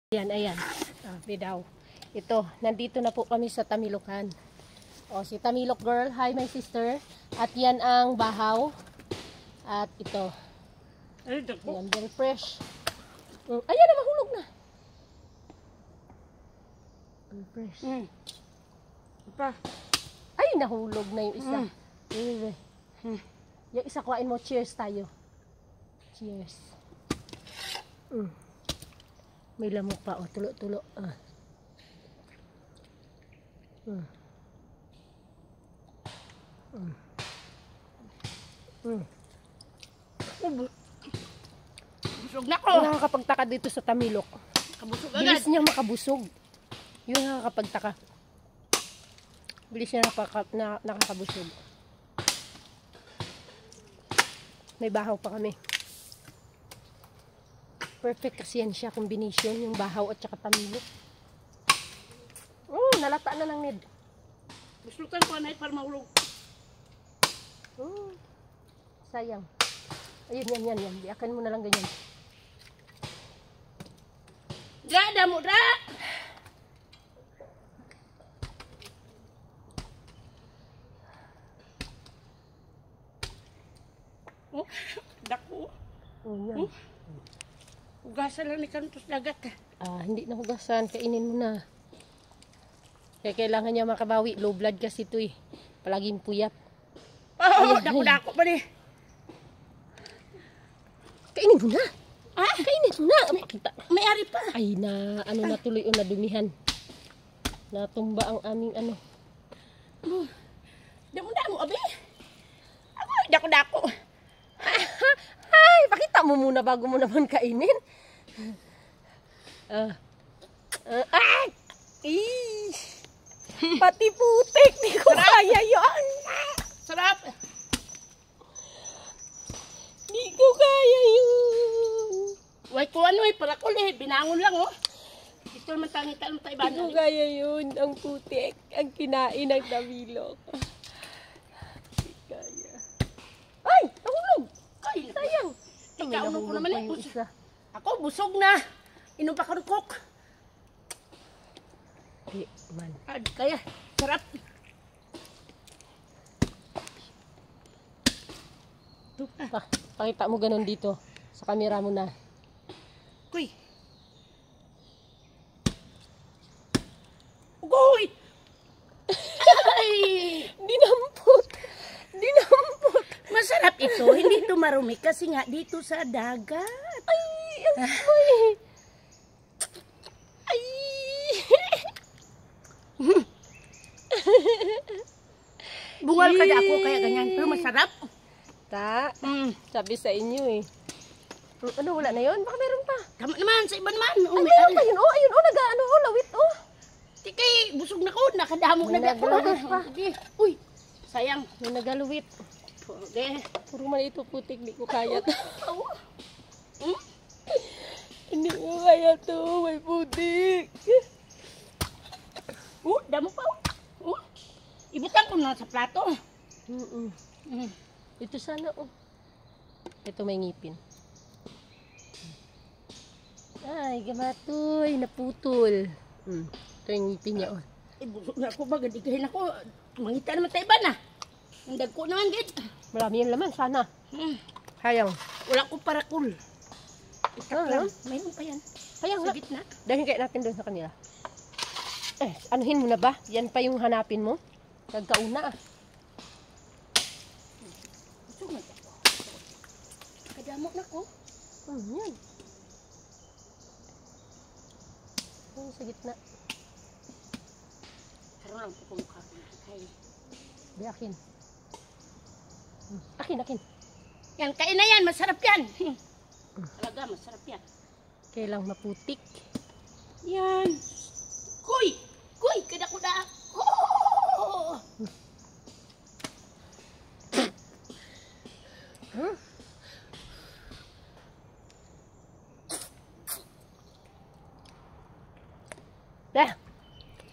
Ayan, ayan. Bidaw. Ito, nandito na po kami sa Tamilokan. O, si Tamilok girl. Hi, my sister. At yan ang bahaw. At ito. Ayan, very fresh. Ayan na, mahulog na. Very fresh. Ay, nahulog na yung isa. Yung isa, kuhain mo. Cheers tayo. Cheers. May lamok pa, oh, tulo-tulo. Busog na ko. Nakakapagtaka dito sa Tamilok. Kabusog agad. Bilis niya makabusog. Yun nakakapagtaka. Bilis niya nakakabusog. May bahaw pa kami. Perfect kasi yan siya, combination, yung bahaw at saka Tamilok. Oh, nalata na lang, Ned. Buslutan ko na para mahulog. Sayang. Ayun, yan. Diakan mo na lang ganyan. Gada mo, da! Oh, dako. Oh, yan. Hugasan lang ni kantos dagat. Hindi na hugasan. Kainin mo na. Kaya kailangan niya makabawi. Low blood kasi ito eh. Palaging puyat. Dako-dako pa ni. Kainin mo na. Kainin mo na. Pakita. May ari pa. Ay, ano na tuloy o nadumihan. Natumba ang aming ano. Damo-damo, abi. Ako, dako-dako. Ay, pakita mo muna bago mo naman kainin. Ay! Pati putik. Di ko kaya yun. Sarap. Di ko kaya yun. Wait ko ano eh, para ko eh. Binangon lang oh. Ito naman tangi-tanong tayo ba? Di ko kaya yun. Ang putik. Ang kinain ng Tamilok. Di kaya. Ay! Nahulog! Ay, Sayang. Ikaw ko naman eh. Isa. Ako, busog na. Inom pa ka ng coke. Di man. Kaya, sarap. Pakita mo ganun dito. Sa camera mo na. Kuy. Ugoy! Ay! Dinampot. Masarap ito. Hindi ito marumi kasi nga dito sa dagat. Ay! Ang may. Ay! Bungal ka na ako kaya ganyan. Pero masarap. Sabi sa inyo eh. Ano, wala na yun? Baka meron pa. Tama naman, sa iba naman. Ay, meron pa yun. Ayun, nag-ano, lawit, Tikay, busog na ko. Nakadamog na ako. pa. Uy, sayang. May nagaluwit. Okay. Puro man ito putik, di ko kaya to. Hindi ko kaya to, may putik. Damo pa. Ibutang ko na sa plato. Ito sana, Ito may ngipin. Ay, gamatoy, naputol. Ito yung ngipin niya, Busog na ako ba? Gadigahin ako. Mangita naman tayo ba na? Ang dagko naman, gid. Marami yung laman, sana. Sayang. Wala ko parakul. Itak lang. Mayroon pa yan. Sayang Sa nga. gitna. Dahil kaya natin doon sa kanila. Anuhin mo na ba? Yan pa yung hanapin mo? Nagkauna Busog na ako. Kadamok na ko. Yan. Yan sa gitna. Karoon lang po kumukha ko na. Di akin. Akin. Yan, kain na yan. Masarap yan. Talaga, masarap yan. Kailang maputik. Yan. Kuy! Kada-kuda.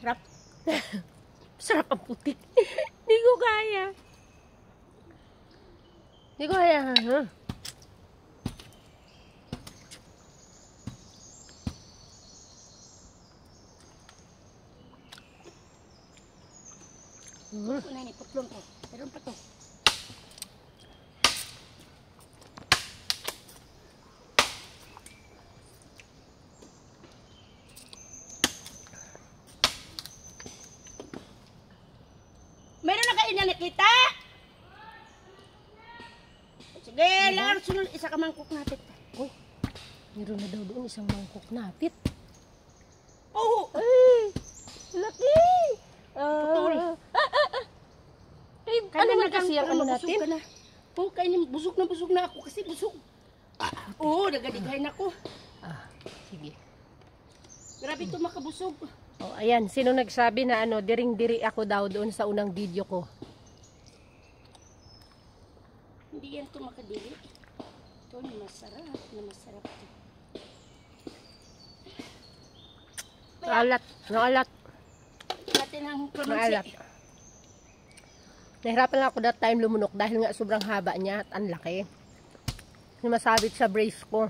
Sarap. Sarap ang putik. Hindi ko kaya. Hindi ko kaya. Ito na ni putlong ko. Meron pa to. Meron na kayo na nakita? Sige, lang sunod isa ka mangkok natin. Uy, meron na daw doon isang mangkok napit. Oh, Ay, laki! Putol. Ay, ano man kasi ang ano natin? Oh, kainin busog na ako kasi busog. Oo, nagadighay na ako. Ah, sige. Grabe ito makabusog. Oh, ayan, sino nagsabi na ano, diring-diri ako daw doon sa unang video ko? Hindi yan ito makadili. Ito na masarap ito. Maalat, maalat, Natin ang maalat. pronunciation. Nahirapan lang ako that time lumunok dahil nga sobrang haba niya at ang laki. Masabit sa brace ko.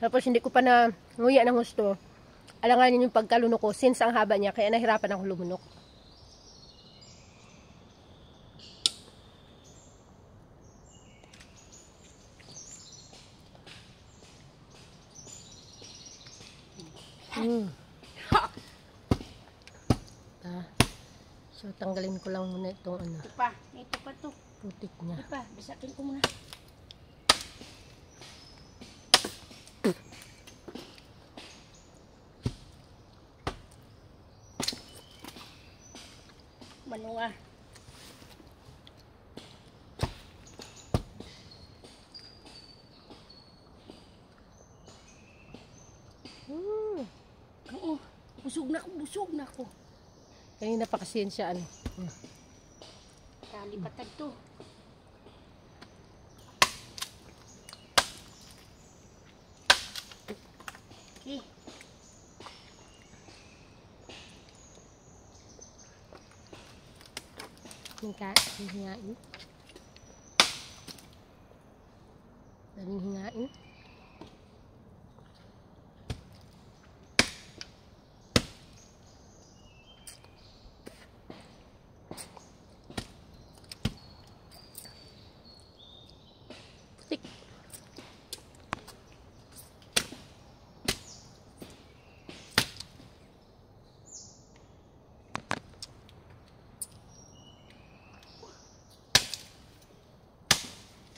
Tapos hindi ko pa na nguya ng gusto. Alanganin yung pagkalunok ko since ang haba niya kaya nahirapan ako lumunok. So tanggalin ko lang muna itong ano, Ito pa to. putik niya. Ito pa, bisakin ko muna. Manunga. Oo, busog na ako. Kanina pa kasi yun siya ano. Kalipatag to. Okay. Hingain. Daming hingain. Putik.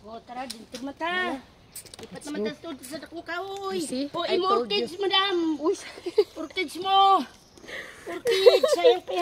O, tara, dito mata. Ipat na mata sa dako ka, uy. You see? O, I told orchids, you. madam. Uy, Orchids mo. Orchids, sayang pa